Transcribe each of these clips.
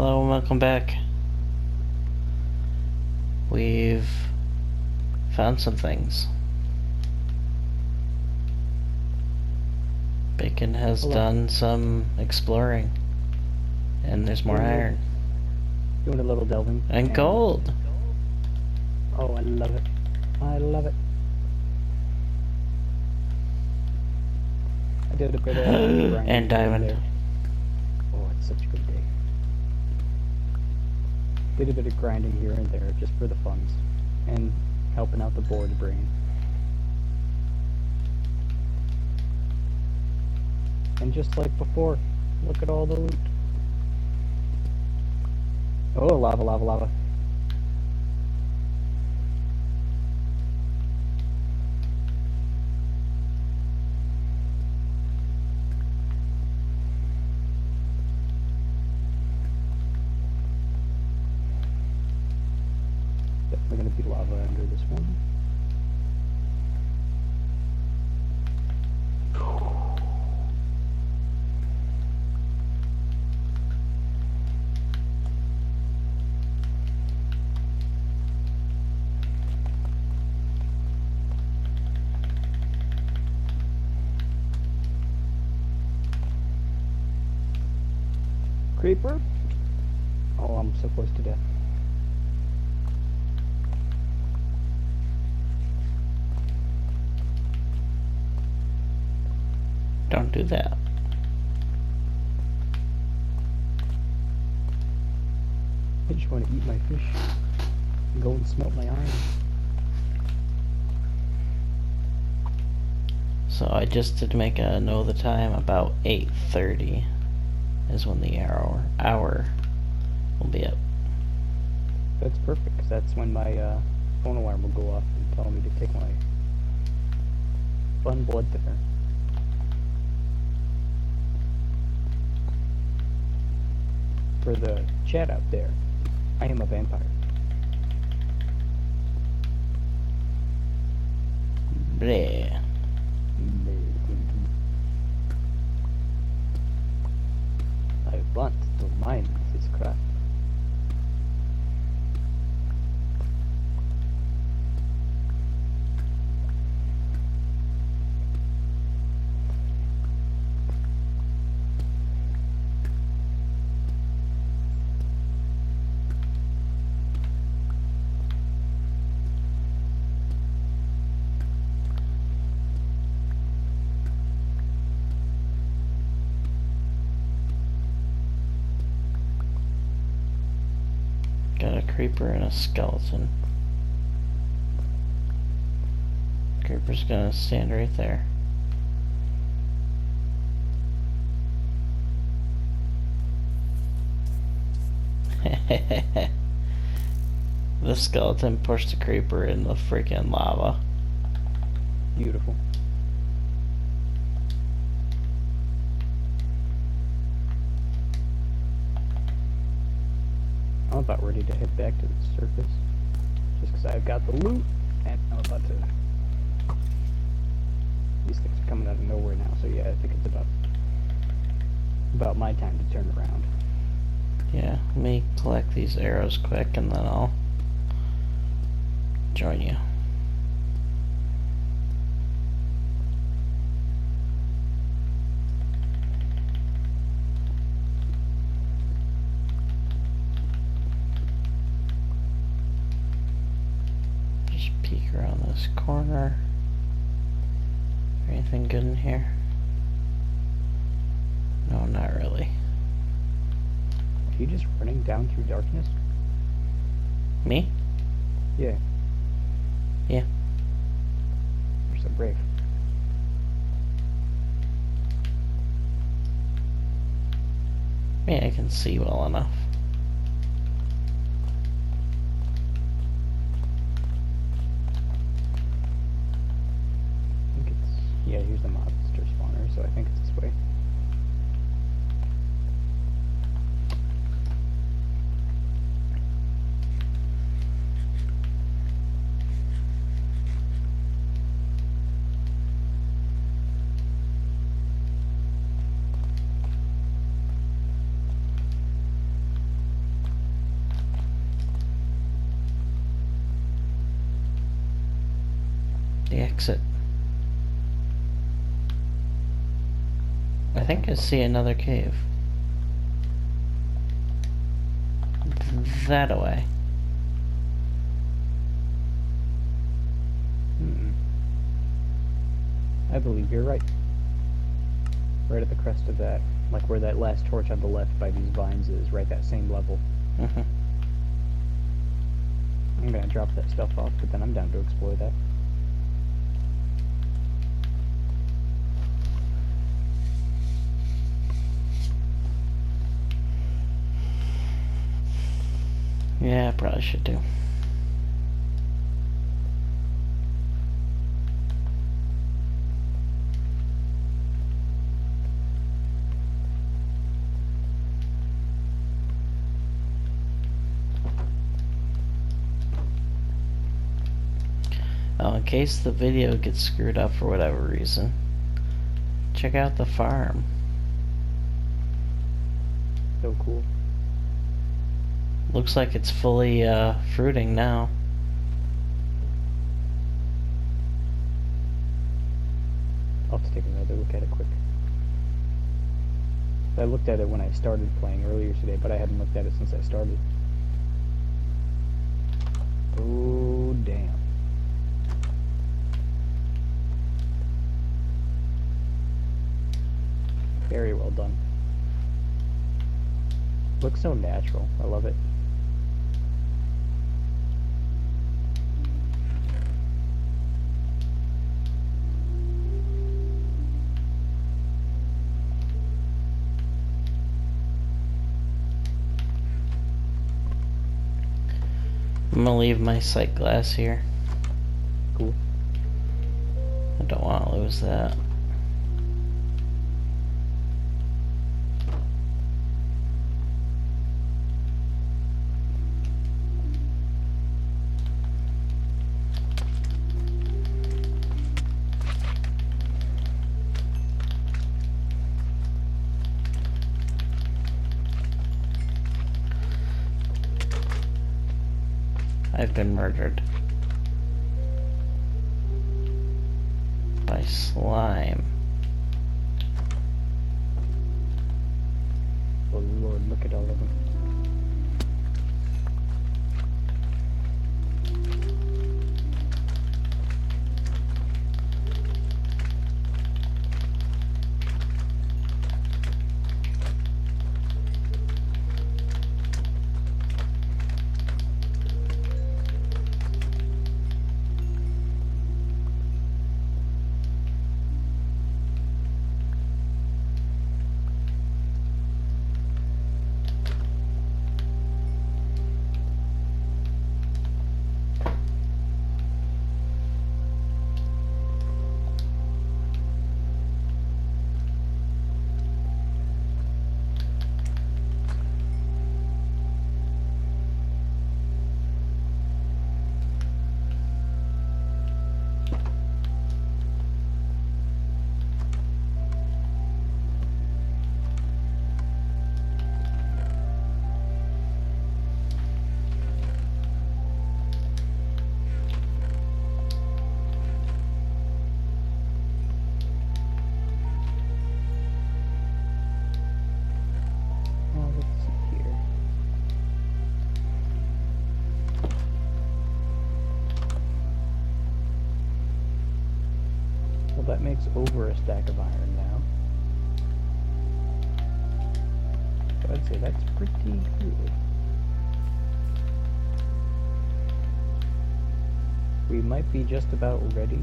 Hello and welcome back. We've found some things. Bacon has done some exploring. And there's more iron. Doing a little delving. And gold! Oh, I love it. I love it. I did a bit of grinding and diamond. there. Oh, it's such a good day. Did a bit of grinding here and there just for the funds. And helping out the board brain. And just like before, look at all the loot. Oh, lava, lava, lava. Definitely gonna be lava under this one. Creeper? Oh, I'm so close to death. Don't do that. I just want to eat my fish and go and smelt my iron. So I just did make a know the time. About 8:30 is when the hour will be up. That's perfect, because that's when my phone alarm will go off and tell me to take my fun blood thinner. For the chat out there, I am a vampire. Bleh. I want to mine this crap. Got a creeper and a skeleton. Creeper's gonna stand right there. The skeleton pushed the creeper in the freaking lava. Beautiful. I'm about ready to head back to the surface. Just because I've got the loot, and I'm about to... These things are coming out of nowhere now, so yeah, I think it's about my time to turn around. Yeah, let me collect these arrows quick and then I'll join you. Just peek around this corner. Anything good in here? No, not really. Are you just running down through darkness? Me? Yeah. Yeah. You're so brave. Yeah, I can see well enough. I think it's... Yeah, here's the monster spawner, so I think it's this way. exit? I think I see another cave. That away. I believe you're right. Right at the crest of that, like where that last torch on the left by these vines is, right that same level. Mm-hmm. I'm gonna drop that stuff off, but then I'm down to explore that. Yeah, I probably should do. Oh, in case the video gets screwed up for whatever reason, check out the farm. So cool. Looks like it's fully fruiting now. I'll have to take another look at it quick. I looked at it when I started playing earlier today, but I hadn't looked at it since I started. Oh, damn. Very well done. Looks so natural. I love it. I'm gonna leave my sight glass here. Cool. I don't want to lose that. I've been murdered by slime. Oh Lord, look at all of them. That makes over a stack of iron now. So I'd say that's pretty good. We might be just about ready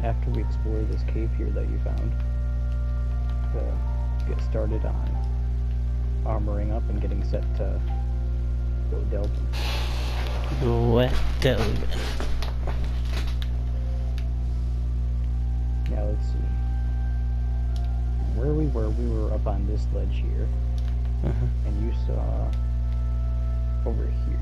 after we explore this cave here that you found to get started on armoring up and getting set to go delving. Go delving. Now let's see. Where we were up on this ledge here. And you saw over here.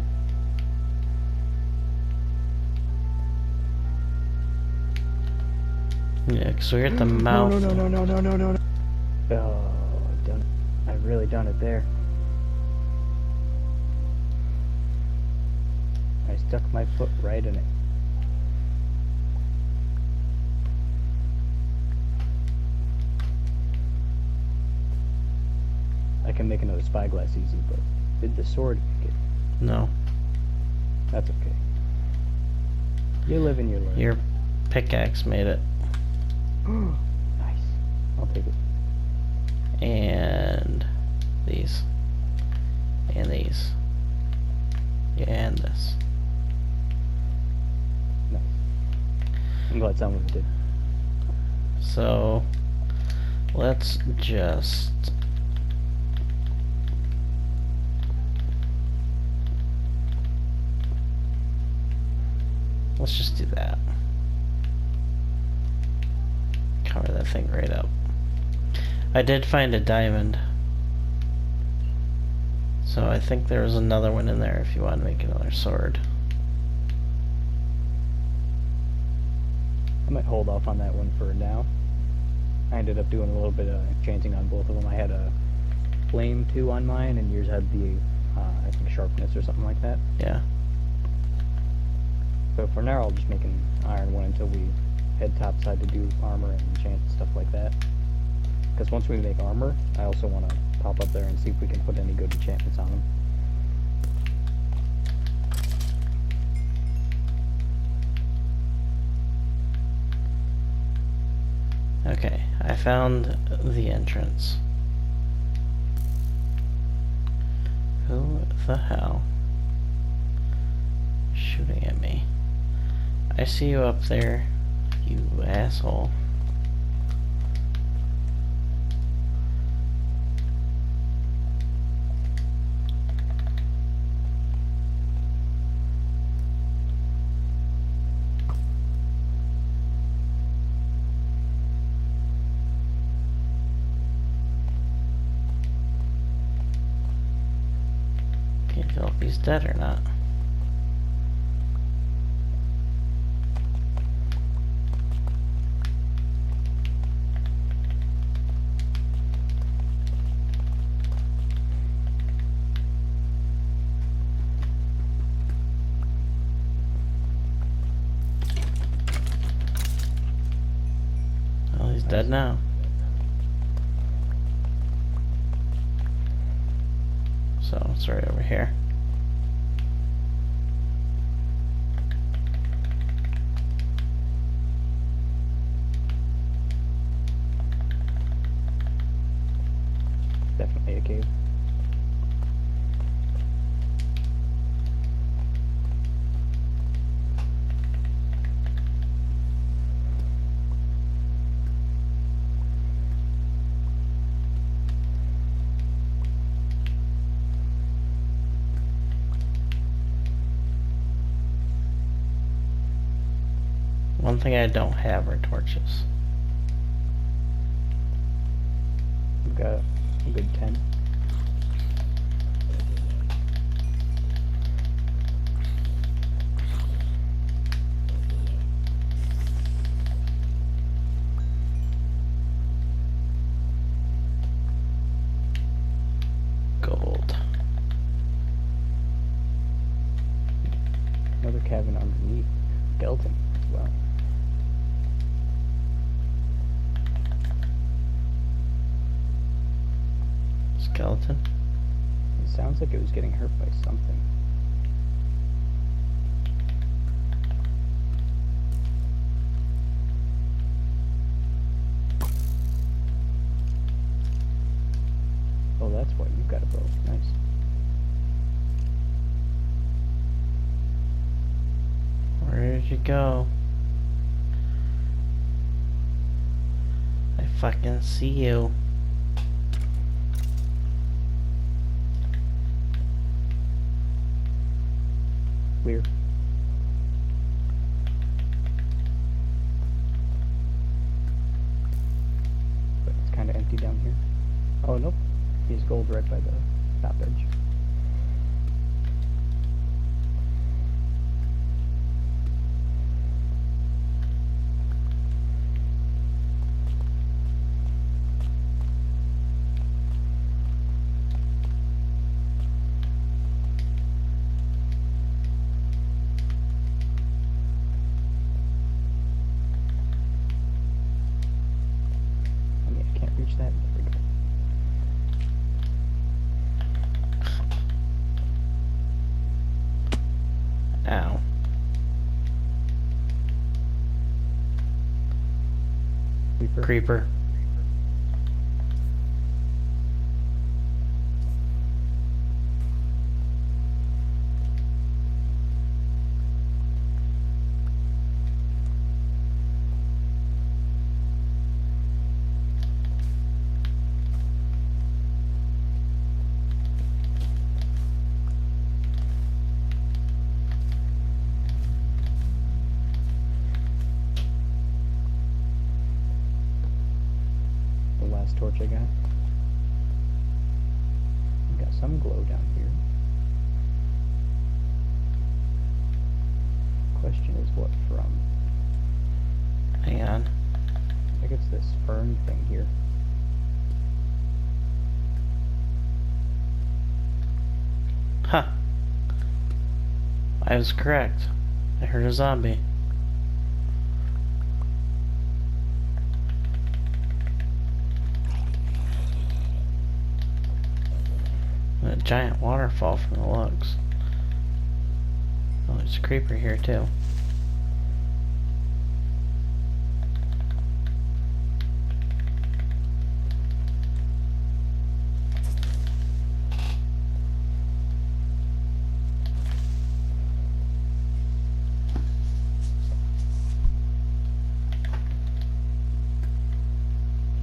Yeah, because we're at the mouth. No. Oh, I've done it. I've really done it there. I stuck my foot right in it. can make another spyglass easy, but did the sword make it? No. That's okay. You live and you learn. Your pickaxe made it. Nice. I'll take it. And these. And these. And this. Nice. I'm glad someone did. So, let's just... Let's just do that. Cover that thing right up. I did find a diamond. So I think there was another one in there if you want to make another sword. I might hold off on that one for now. I ended up doing a little bit of enchanting on both of them. I had a flame 2 on mine, and yours had the, I think, sharpness or something like that. Yeah. So for now, I'll just make an iron one until we head topside to do armor and enchant and stuff like that. Because once we make armor, I also want to pop up there and see if we can put any good enchantments on them. Okay, I found the entrance. Who the hell is shooting at me? I see you up there, you asshole. Can't tell if he's dead or not. Well, he's dead now. So it's right over here. Definitely a cave. One thing I don't have are torches. We've got a good 10. Gold. Another cabin underneath. Skeleton as well. Skeleton? It sounds like it was getting hurt by something. Oh, that's why you've got a bow. Nice. Where did you go? I fucking see you. Clear. But it's kind of empty down here. Oh, nope. There's gold right by the top edge. I mean, I can't reach that. There we go. creeper. The last torch I got. Got some glow down here. Question is what from? Hang on. I think it's this fern thing here. Huh. I was correct. I heard a zombie. A giant waterfall from the looks. Oh, there's a creeper here too.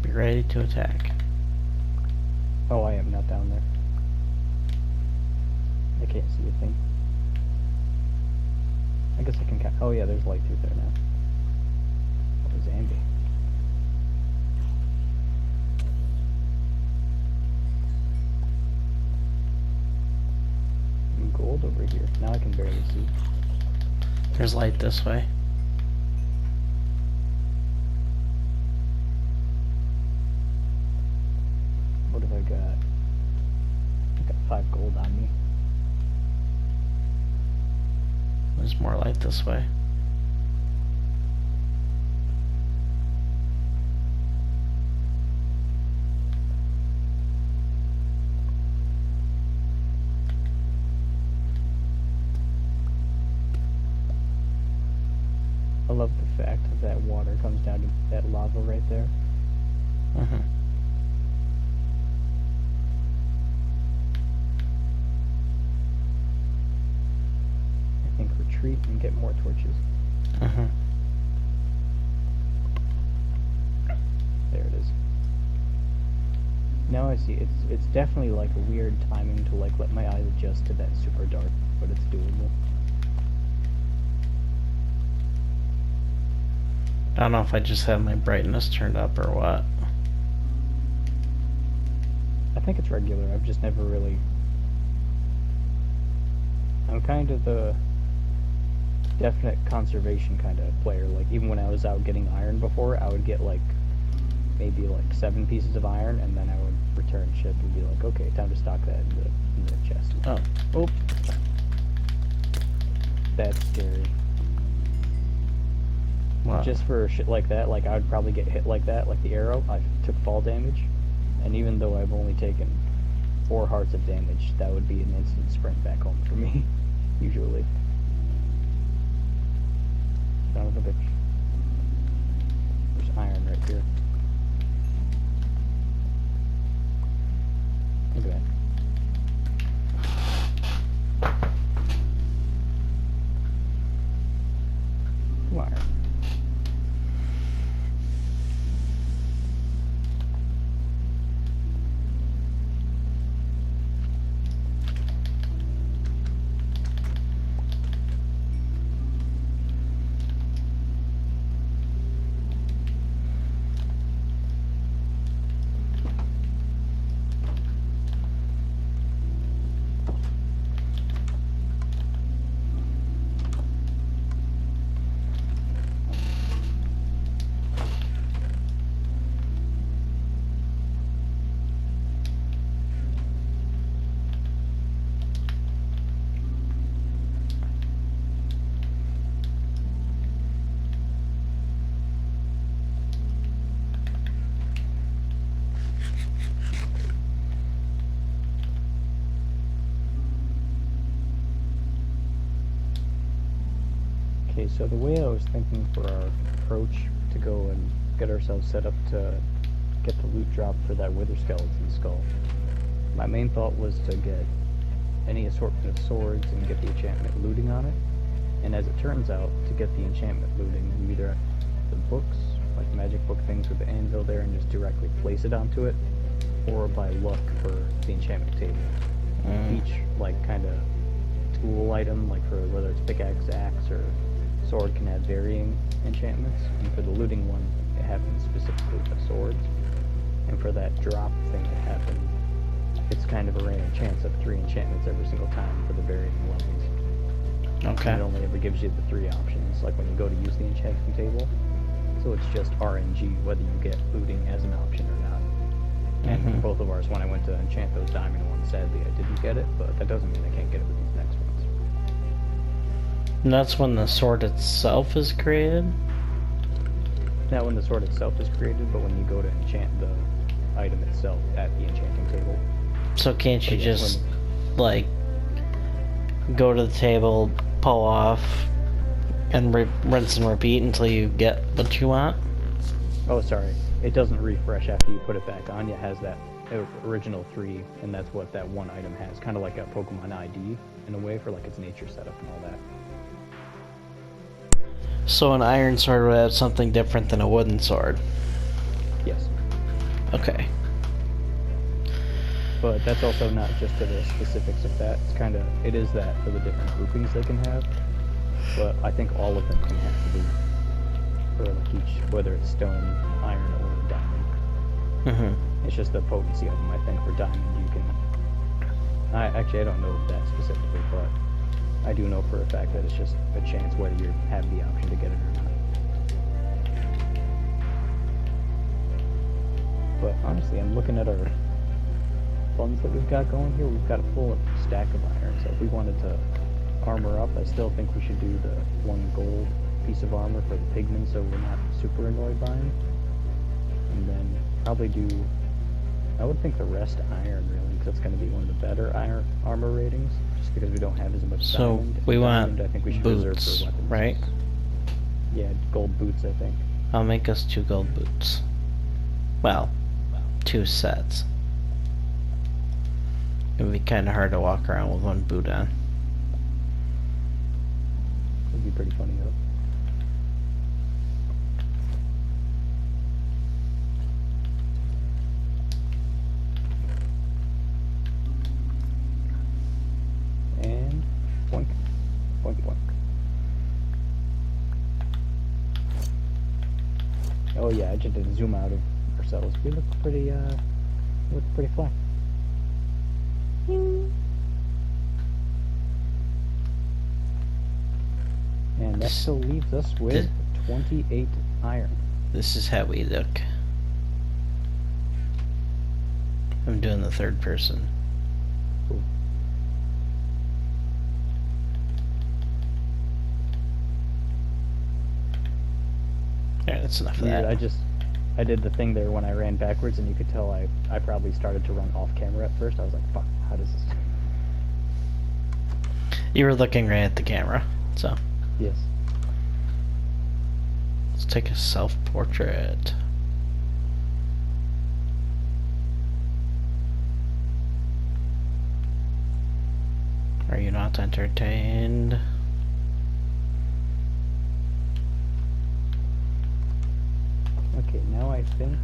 Be ready to attack. Oh, I am not down there. I can't see a thing. I guess I can count. Oh yeah, there's light through there now. Oh, Zambi. Gold over here. Now I can barely see. There's light this way. What have I got? I got 5 gold on me. There's more light this way. I love the fact that water comes down to that lava right there. Mm-hmm. I think retreat and get more torches. Mm-hmm. There it is. Now I see. It's definitely like a weird timing to like let my eyes adjust to that super dark, but it's doable. I don't know if I just have my brightness turned up or what. I think it's regular. I've just never really. I'm kind of the definite conservation kind of player. Like even when I was out getting iron before, I would get like maybe like 7 pieces of iron, and then I would return ship and be like, okay, time to stock that in the chest. Oh. That's scary. Wow. Just for shit like that, like I would probably get hit like that, like the arrow. I took fall damage, and even though I've only taken 4 hearts of damage, that would be an instant sprint back home for me, usually. Son of a bitch. There's iron right here. Look at that. Iron. Okay, so the way I was thinking for our approach to go and get ourselves set up to get the loot drop for that wither skeleton skull, my main thought was to get any assortment of swords and get the enchantment looting on it. And as it turns out, to get the enchantment looting, you either have the books, like magic book things with the anvil there, and just directly place it onto it, or by luck for the enchantment table. Each, like, kind of tool item, like for whether it's pickaxe, axe, or sword, can have varying enchantments. And for the looting one, it happens specifically with swords. And for that drop thing that happened, it's kind of a random chance of 3 enchantments every single time for the varying levels. Okay. And it only ever gives you the 3 options, like when you go to use the enchanting table. So it's just RNG whether you get looting as an option or not. And for both of ours, when I went to enchant those diamond ones, sadly I didn't get it, but that doesn't mean I can't get it with these next ones. And that's when the sword itself is created? Not when the sword itself is created, but when you go to enchant the item itself at the enchanting table. So can't you just, like, go to the table, pull off, and rinse and repeat until you get what you want? Oh, sorry. It doesn't refresh after you put it back on. It has that original 3, and that's what that one item has. Kind of like a Pokemon ID, in a way, for like its nature setup and all that. So an iron sword would have something different than a wooden sword? Yes. Okay. But that's also not just to the specifics of that. It's kind of, it is that for the different groupings they can have. But I think all of them can have to be for like each, whether it's stone, iron, or diamond. It's just the potency of them. I think for diamond you can. I don't know that specifically, but I do know for a fact that it's just a chance whether you have the option to get it or not. But honestly, I'm looking at our funds that we've got going here. We've got a full stack of iron, so if we wanted to armor up, I still think we should do the 1 gold piece of armor for the pigmen so we're not super annoyed by them. And then probably do, I would think the rest iron really, because it's going to be one of the better iron armor ratings, just because we don't have as much diamond. So we want I think we should reserve boots, for weapons. right? Yeah, gold boots, I think. I'll make us 2 gold boots. Well, 2 sets. It would be kind of hard to walk around with 1 boot on. It'd be pretty funny though. And boink, boink, boink. Oh yeah, I just did a zoom out of ourselves. We look pretty fly. And that still leaves us with 28 iron. This is how we look. I'm doing the 3rd person. Cool. Alright, that's enough of Yeah, that. I did the thing there when I ran backwards, and you could tell I probably started to run off camera at first. I was like, fuck, how does this... You were looking right at the camera, so. Yes. Let's take a self-portrait. Are you not entertained? Okay, now I think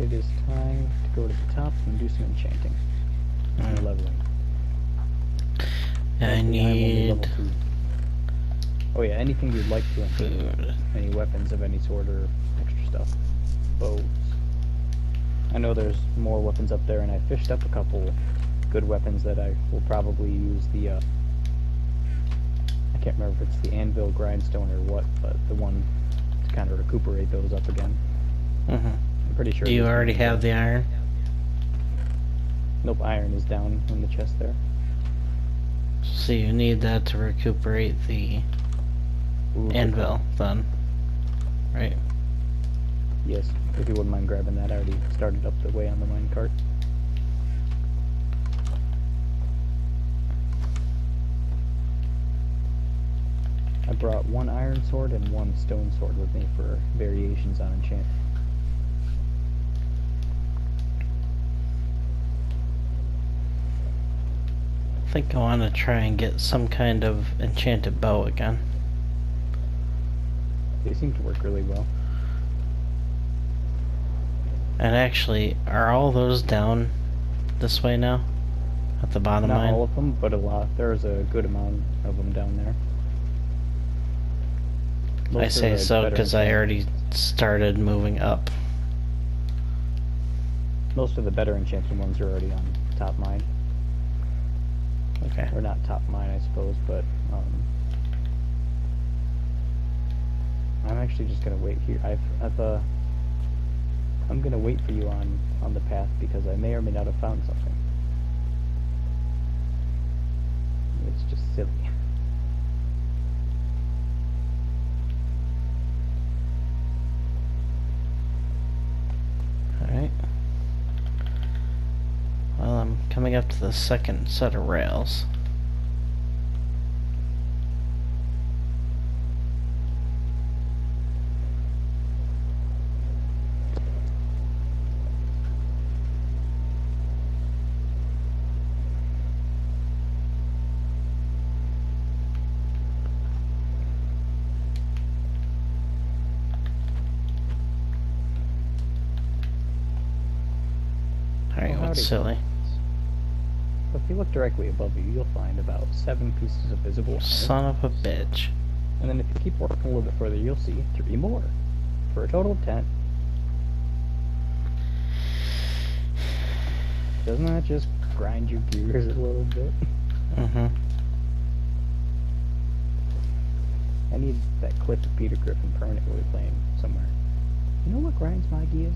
it is time to go to the top and do some enchanting and leveling. I Actually, I'm only level need 2. Oh yeah, anything you'd like to enchant. food. Any weapons of any sort or extra stuff. Bows. I know there's more weapons up there, and I fished up a couple good weapons that I will probably use the, I can't remember if it's the anvil, grindstone, or what, but the one to kind of recuperate those up again. I'm pretty sure. Do you this already one- have the iron? Nope, iron is down in the chest there. So you need that to recuperate the Ooh, good anvil, call. then. Right? Yes, if you wouldn't mind grabbing that, I already started up the way on the minecart. I brought one iron sword and one stone sword with me for variations on enchant. I think I want to try and get some kind of enchanted bow again. They seem to work really well. And actually, are all those down this way now? At the bottom Not line? all of them, but a lot. There's a good amount of them down there. I say so because I already started moving up. Most of the better enchanted ones are already on top mine. Okay. Or not top mine, I suppose, but I'm actually just gonna wait here. I'm gonna wait for you on the path because I may or may not have found something. It's just silly. Alright. Well, I'm coming up to the second set of rails. Alright, Oh, what's howdy. silly? So if you look directly above you, you'll find about 7 pieces of visible iron. Son of a bitch. And then if you keep working a little bit further, you'll see 3 more, for a total of 10. Doesn't that just grind your gears a little bit? Mm-hmm. I need that clip of Peter Griffin permanently playing somewhere. You know what grinds my gears?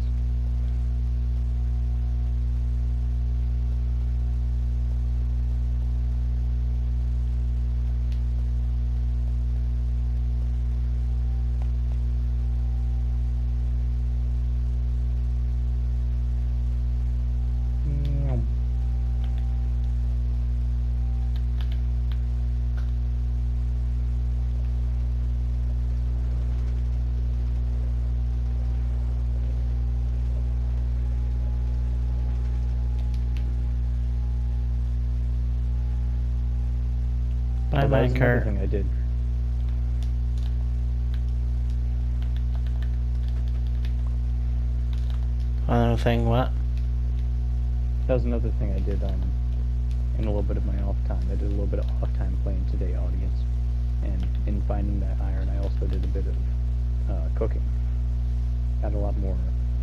Bye, That was another minecart. thing I did. Another thing, what? That was another thing I did in a little bit of my off time. I did a little bit of off time playing today, audience. And in finding that iron, I also did a bit of cooking. Got a lot more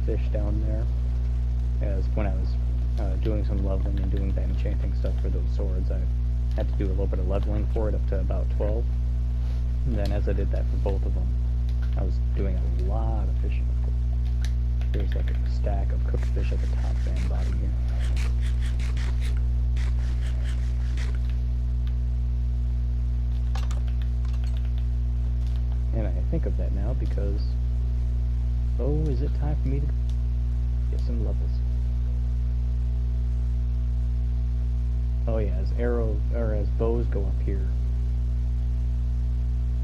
fish down there. As when I was doing some leveling and doing the enchanting stuff for those swords, I had to do a little bit of leveling for it up to about 12. And then as I did that for both of them, I was doing a lot of fishing, of course. There's like a stack of cooked fish at the top and bottom here. And I think of that now because, oh, is it time for me to get some levels? Oh yeah, as bows go up here,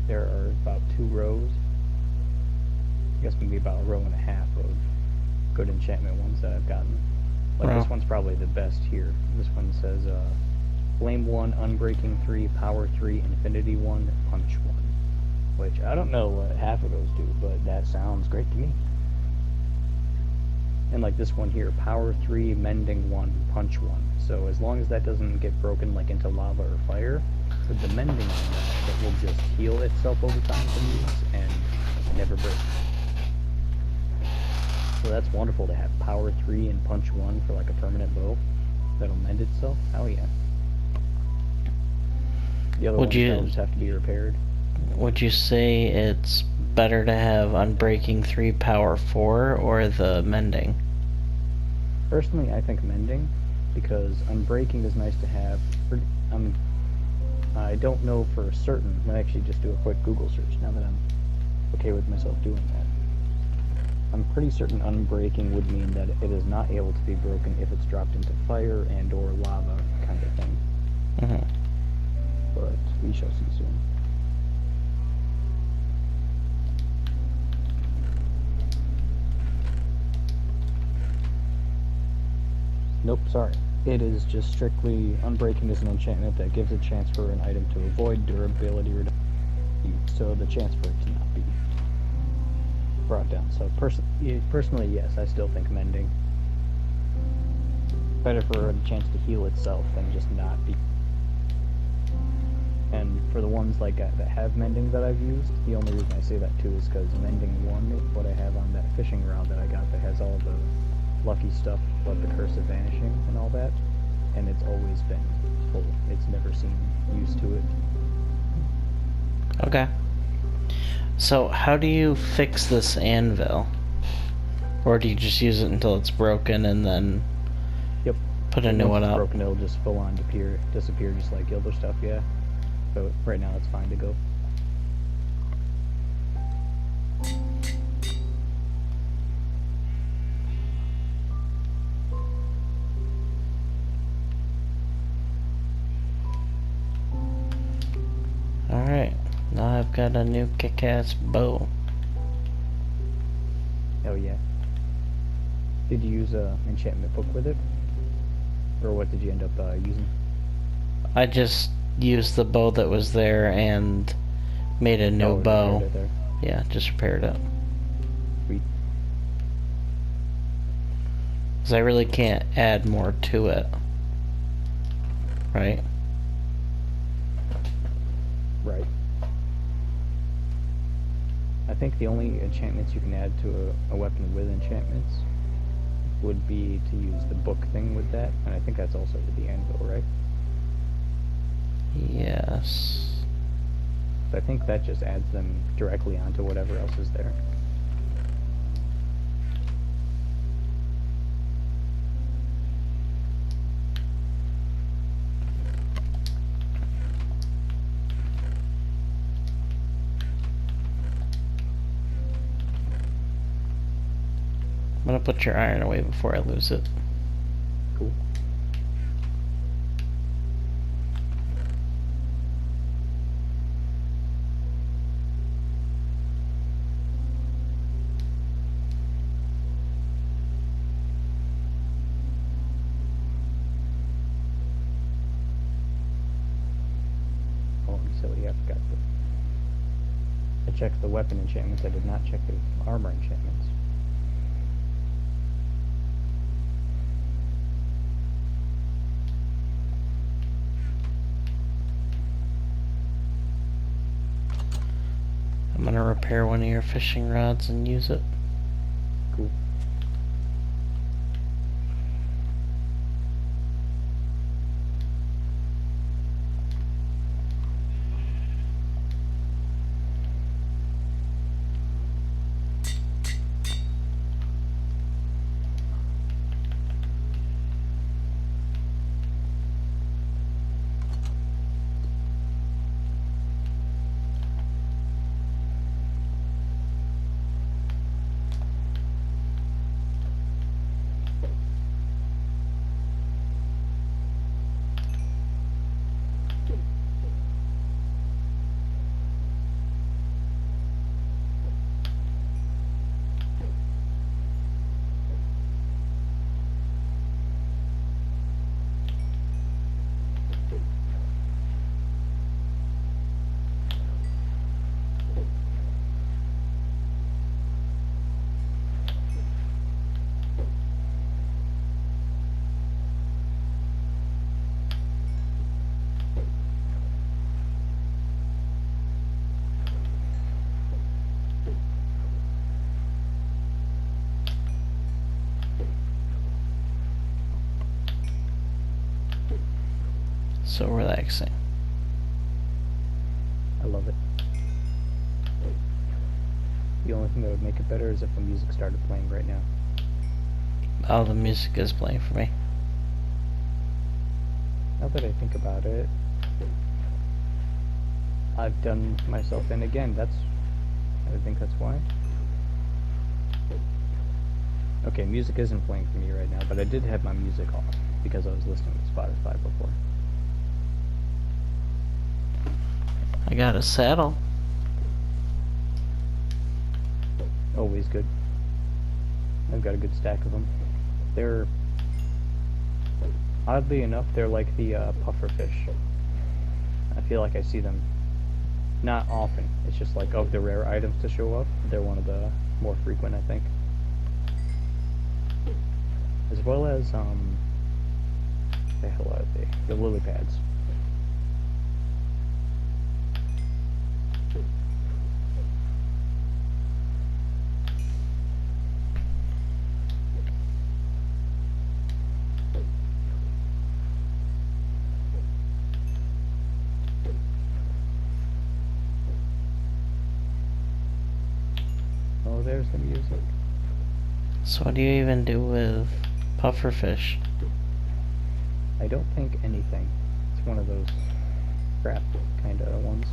there are about 2 rows. I guess maybe about a row and a half of good enchantment ones that I've gotten. Like Wow. this one's probably the best here. This one says Flame 1, Unbreaking 3, Power 3, Infinity 1, Punch 1. Which I don't know what half of those do, but that sounds great to me. And like this one here, Power 3, Mending 1, Punch 1. So as long as that doesn't get broken like into lava or fire, with the mending on that, it will just heal itself over time from these and never break. So that's wonderful to have Power 3 and Punch 1 for like a permanent bow that'll mend itself. Hell yeah. The other ones that'll just have to be repaired. Would you say it's better to have Unbreaking 3 Power 4 or the Mending? Personally, I think Mending, because Unbreaking is nice to have. I don't know for certain. Let me actually just do a quick Google search now that I'm okay with myself doing that. I'm pretty certain Unbreaking would mean that it is not able to be broken if it's dropped into fire and or lava kind of thing. Mm-hmm. But we shall see soon. Nope, sorry. It is just strictly Unbreaking is an enchantment that gives a chance for an item to avoid durability reduction, so the chance for it to not be brought down. So personally, yes, I still think Mending. Better for a chance to heal itself than just not be. And for the ones like that have Mending that I've used, the only reason I say that too is because Mending 1 is what I have on that fishing rod that I got that has all the lucky stuff about the Curse of Vanishing and all that, and it's always been full. It's never seen use to it. Okay. So how do you fix this anvil? Or do you just use it until it's broken and then Yep. put a new one Once it's up? broken, it'll just full on disappear just like the other stuff, yeah. So right now it's fine to go. Alright. Now I've got a new kick-ass bow. Oh yeah. Did you use a enchantment book with it? Or what did you end up using? I just used the bow that was there and made a new bow. Repaired it there. Yeah, just repaired it. Sweet. Because I really can't add more to it. Right? Right. I think the only enchantments you can add to a weapon with enchantments would be to use the book thing with that, and I think that's also with the anvil, right? Yes. I think that just adds them directly onto whatever else is there. I'm gonna put your iron away before I lose it. Cool. Oh, I'm silly, I forgot I checked the weapon enchantments, I did not check the armor enchantments. I'm gonna repair one of your fishing rods and use it. Cool. So relaxing. I love it. The only thing that would make it better is if the music started playing right now. Oh, the music is playing for me. Now that I think about it, I've done myself in again. I think that's why. Okay, music isn't playing for me right now, but I did have my music off because I was listening to Spotify before. I got a saddle. Always good. I've got a good stack of them. They're Oddly enough, they're like the pufferfish. I feel like I see them not often. It's just like of the rare items to show up, they're one of the more frequent, I think. As well as, the hell are they? The lily pads. Oh, there's the music. So what do you even do with pufferfish? I don't think anything. It's one of those crap kind of ones.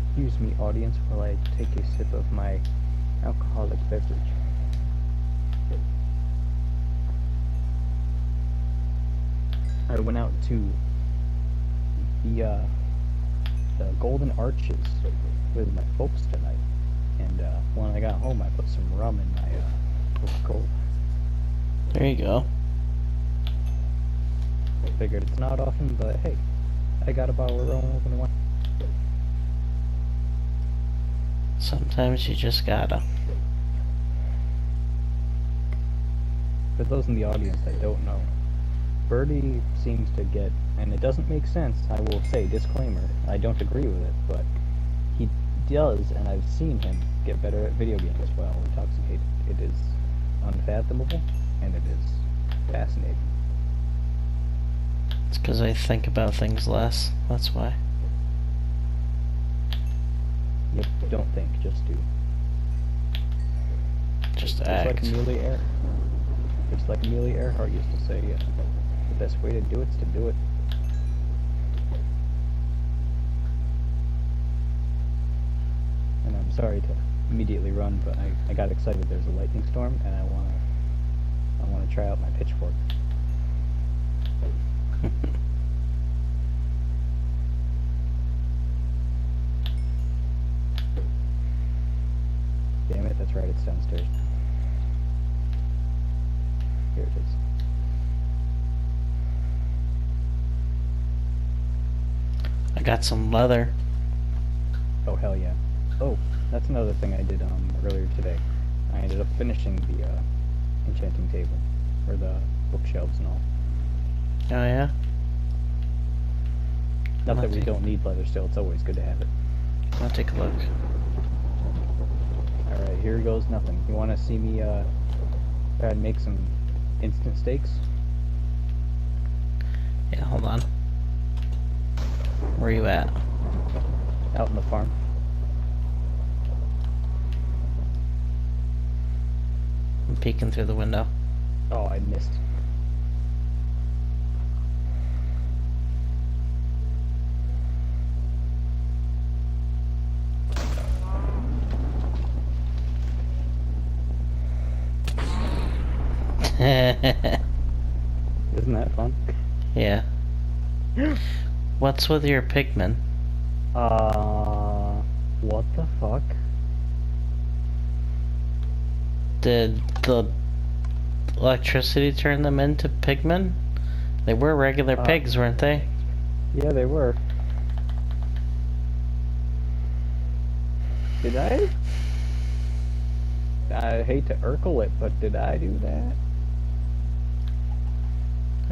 Excuse me, audience, while I take a sip of my alcoholic beverage. I went out to the Golden Arches with my folks tonight, and when I got home, I put some rum in my Coca-Cola. There you go. Figured it's not often, but hey, I got a bottle of rum open one. Sometimes you just gotta. For those in the audience that don't know, Birdie seems to get, and it doesn't make sense, I will say, disclaimer, I don't agree with it, but he does, and I've seen him get better at video games while intoxicated. It is unfathomable, and it is fascinating. It's because I think about things less. That's why. Yep, don't think, just do. Just Just act. like Amelia Earhart used to say, the best way to do it is to do it. And I'm sorry to immediately run, but I got excited. There's a lightning storm, and I wanna try out my pitchfork. Damn it, that's right, it's downstairs. Here it is. I got some leather. Oh, hell yeah. Oh, that's another thing I did earlier today. I ended up finishing the enchanting table, or the bookshelves and all. Oh yeah? Not that we Okay. don't need leather still, it's always good to have it. I'll take a look. Alright, here goes nothing. You wanna see me try and make some instant steaks? Yeah, hold on. Where you at? Out in the farm. I'm peeking through the window. Oh, I missed. Isn't that fun? Yeah. What's with your pigmen? What the fuck? Did the electricity turn them into pigmen? They were regular pigs, weren't they? Yeah, they were. Did I? I hate to Urkel it, but did I do that?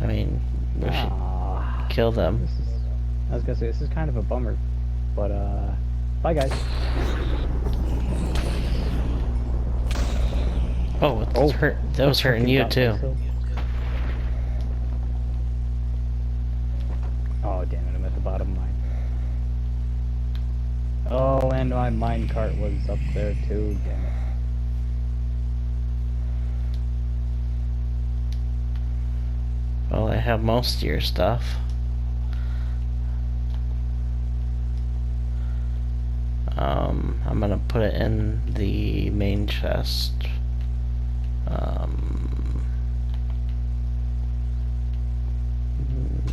I mean, we should Ah, kill them. this is, I was gonna say, this is kind of a bummer, but bye guys. Oh, it was hurt. That was hurting you too. Oh damn it! I'm at the bottom of mine. Oh, and my minecart was up there too. Damn it. Well, I have most of your stuff. I'm gonna put it in the main chest. Well,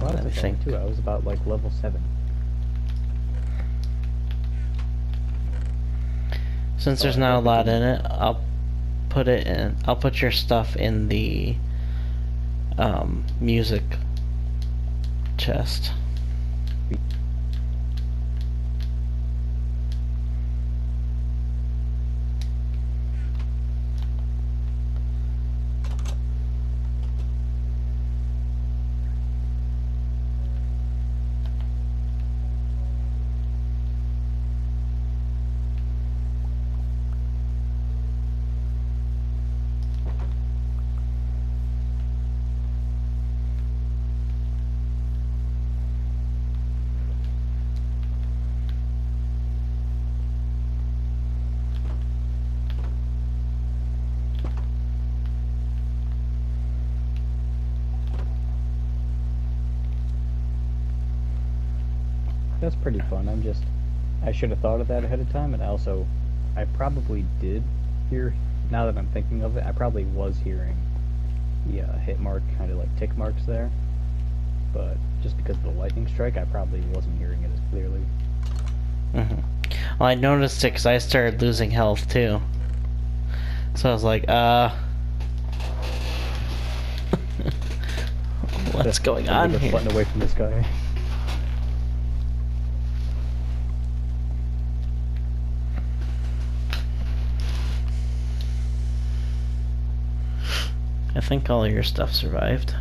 I that's think. too. I was about like level 7. Since there's I not a have lot to- in it, I'll put it in. I'll put your stuff in the music chest. That's pretty fun. I should have thought of that ahead of time, and I probably did hear, now that I'm thinking of it, I probably was hearing the hit mark, kind of like tick marks there, but just because of the lightning strike, I probably wasn't hearing it as clearly. Well, I noticed it because I started losing health too. So I was like, what's going on here? Button away from this guy. I think all of your stuff survived.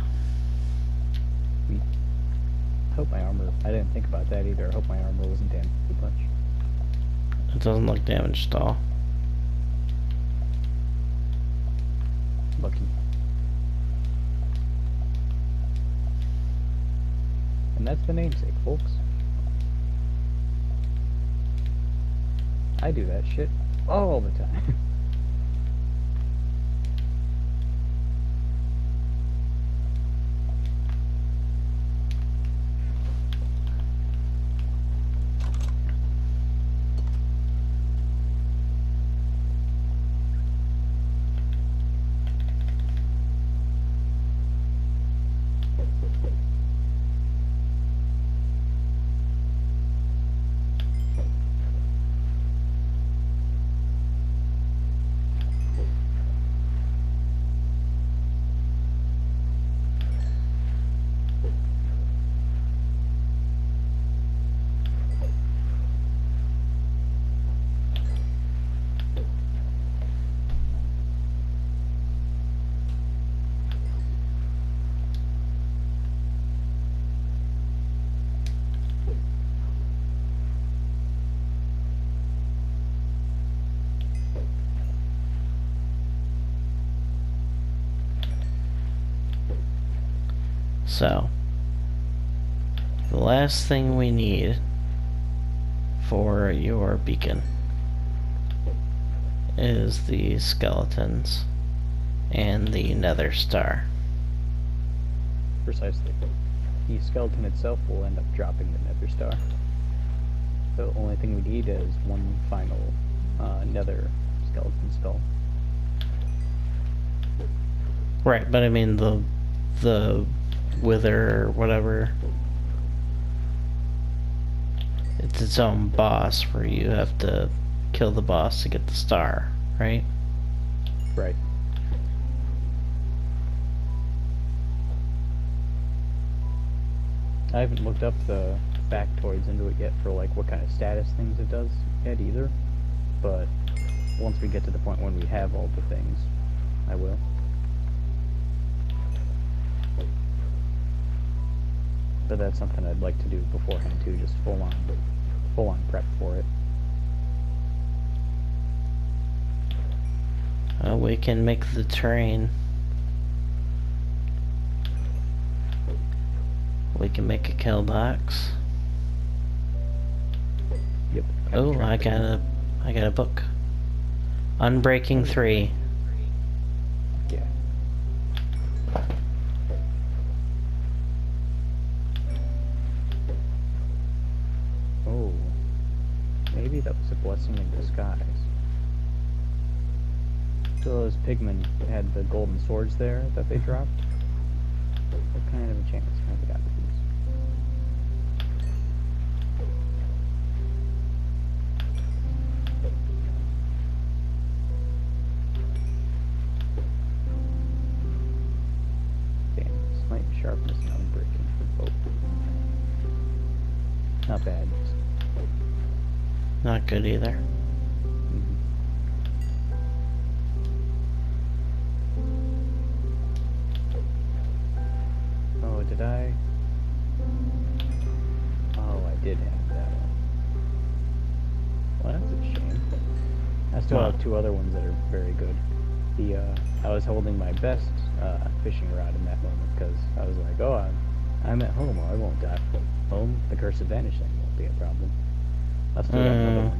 I hope my armor, I didn't think about that either. I hope my armor wasn't damaged too much. It doesn't look damaged at all. Lucky. And that's the namesake, folks. I do that shit all the time. So, the last thing we need for your beacon is the skeletons and the nether star. Precisely. The skeleton itself will end up dropping the nether star. The only thing we need is one final nether skeleton skull. Right, but I mean the wither or whatever. It's its own boss where you have to kill the boss to get the star, right? Right. I haven't looked up the factoids into it yet for like what kind of status things it does yet either, but once we get to the point when we have all the things, I will. But that's something I'd like to do beforehand too, just full on prep for it. We can make the terrain. We can make a kill box. Yep. Oh, I got a book. Unbreaking 3. Yeah. Oh. Maybe that was a blessing in disguise. So those pigmen had the golden swords there that they dropped. What kind of enchantments have we got, please? Not bad. Not good either. Mhm. Oh, did I? Oh, I did have that one. Well, that's a shame. I still What? have two other ones that are very good. I was holding my best fishing rod in that moment because I was like, oh, I'm at home, or I won't die. Home, the curse of vanishing won't be a problem. I've still got another one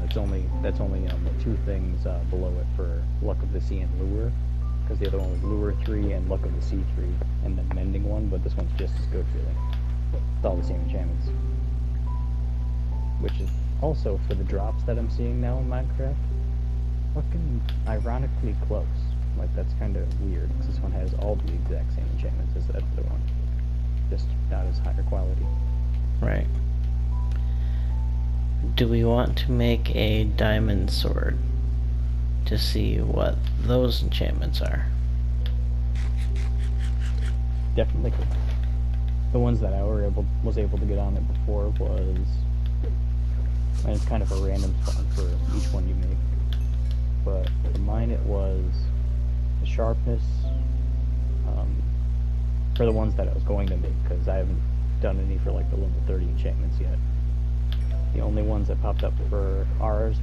that's only two things below it for luck of the sea and lure, because the other one was lure 3 and luck of the sea 3, and then mending 1. But this one's just as good, really. It's all the same enchantments, which is also for the drops that I'm seeing now in Minecraft. Fucking ironically close. Like, that's kind of weird, because this one has all the exact same enchantments as that other one, just not as higher quality. Right. Do we want to make a diamond sword to see what those enchantments are? Definitely could. The ones that I was able to get on it before was, and it's kind of a random spawn for each one you make, but for mine it was the sharpness, for the ones that I was going to make, because I haven't done any for like the level 30 enchantments yet. The only ones that popped up for ours,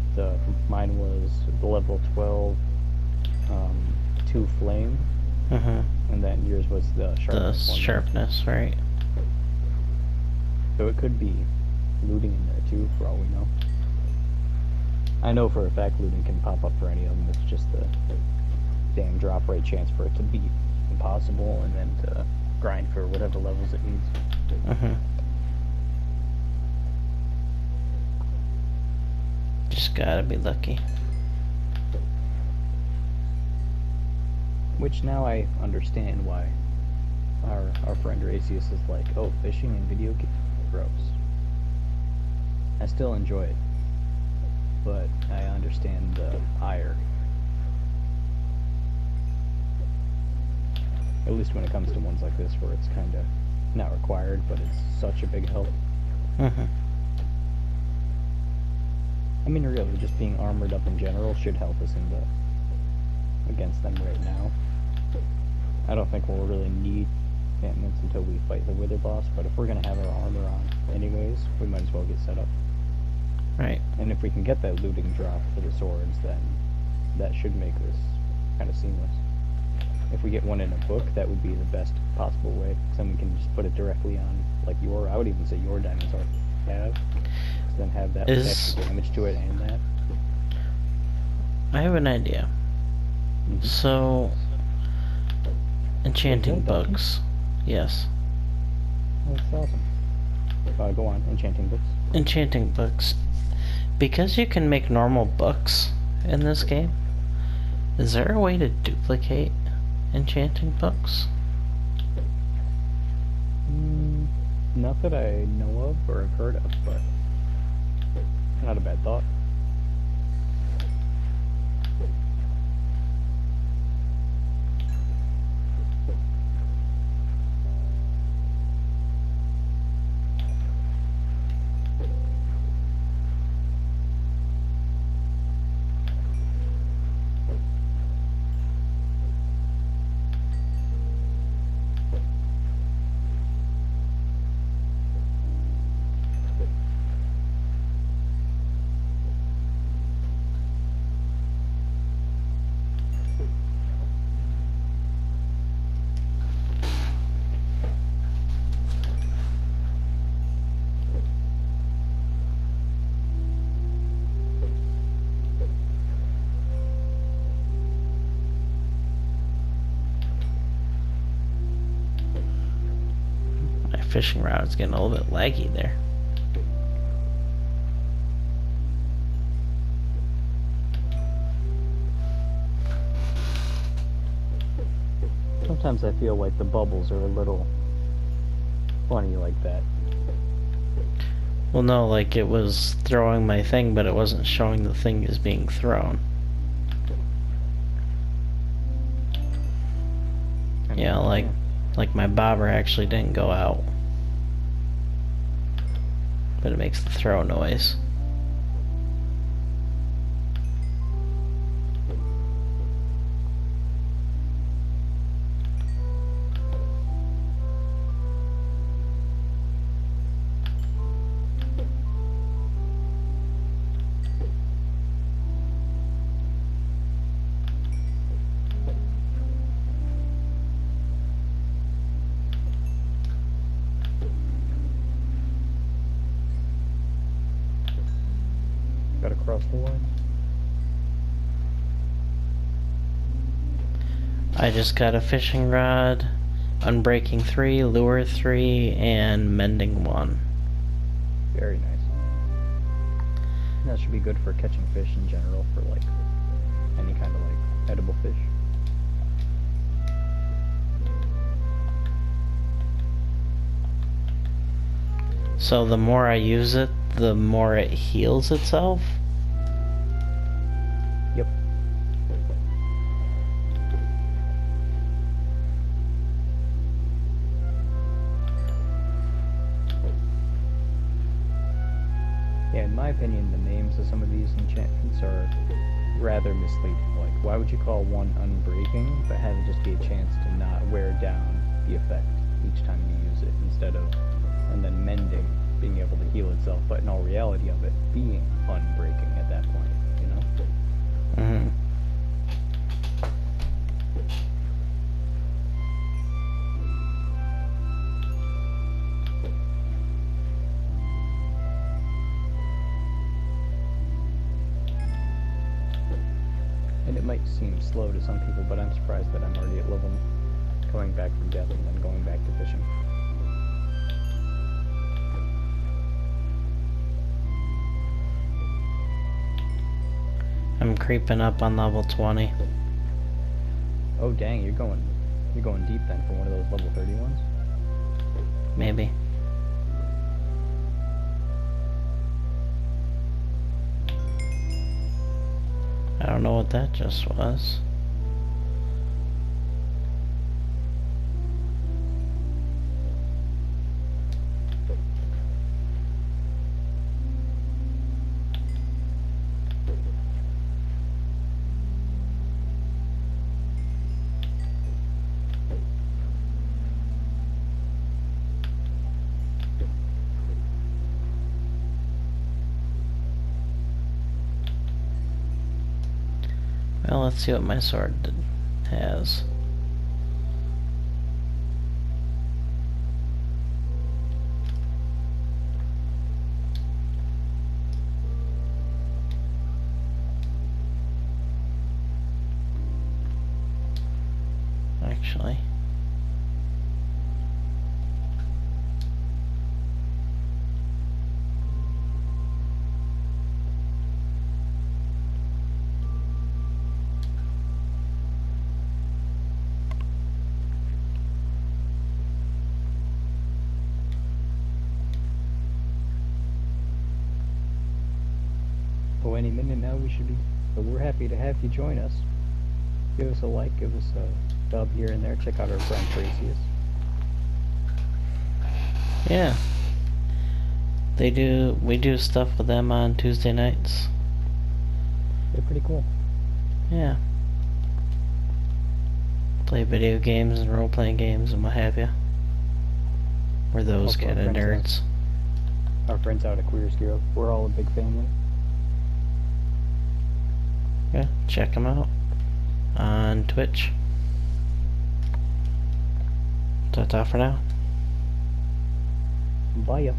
mine was the level 12 2 flame, and then yours was the sharpness The one. sharpness, right? So it could be looting in there too, for all we know. I know for a fact looting can pop up for any of them. It's just the damn drop rate chance for it to be impossible, and then to grind for whatever levels it needs. Just gotta be lucky. Which now I understand why our friend Racius is like, oh, fishing in video games, gross. I still enjoy it, but I understand the ire. At least when it comes to ones like this, where it's kind of not required, but it's such a big help. I mean, really, just being armored up in general should help us against them right now. I don't think we'll really need enchantments until we fight the Wither boss, but if we're going to have our armor on anyways, we might as well get set up. Right. And if we can get that looting drop for the swords, then that should make this kind of seamless. If we get one in a book, that would be the best possible way, because then we can just put it directly on, like I would even say your diamond sword have, then have that extra damage to it and that. I have an idea. So, enchanting books. Yes. That's awesome. Go on, enchanting books. Enchanting books. Because you can make normal books in this game, is there a way to duplicate enchanting books? Not that I know of or have heard of, but not a bad thought. My fishing rod is getting a little bit laggy there. Sometimes I feel like the bubbles are a little funny like that. Well, no, like it was throwing my thing, but it wasn't showing the thing is being thrown. Yeah, like my bobber actually didn't go out. but it makes the throw noise. Gotta cross the line. I just got a fishing rod, unbreaking 3, lure 3, and mending 1. Very nice. That should be good for catching fish in general, for like any kind of like edible fish. So the more I use it, the more it heals itself. Yep. Yeah, in my opinion, the names of some of these enchantments are rather misleading. Like, why would you call one unbreaking, but have it just be a chance to not wear down the effect each time you use it, instead of, and then mending, being able to heal itself, but in all reality of it being unbreaking at that point, you know? Mm-hmm. And it might seem slow to some people, but I'm surprised that I'm already at level going back from death and then going back to fishing. I'm creeping up on level 20. Oh dang, you're going deep then for one of those level 30 ones? Maybe. I don't know what that just was. Well, let's see what my sword has. Actually. Oh, any minute now we should be. So we're happy to have you join us. Give us a like, give us a dub here and there. Check out our friend Tracius. Yeah. We do stuff with them on Tuesday nights. They're pretty cool. Yeah. Play video games and role-playing games and what have you. We're those Also, kind of nerds. Our friends out at Queer Skiro, we're all a big family. Yeah, check them out on Twitch. Ta-ta for now. Bye ya.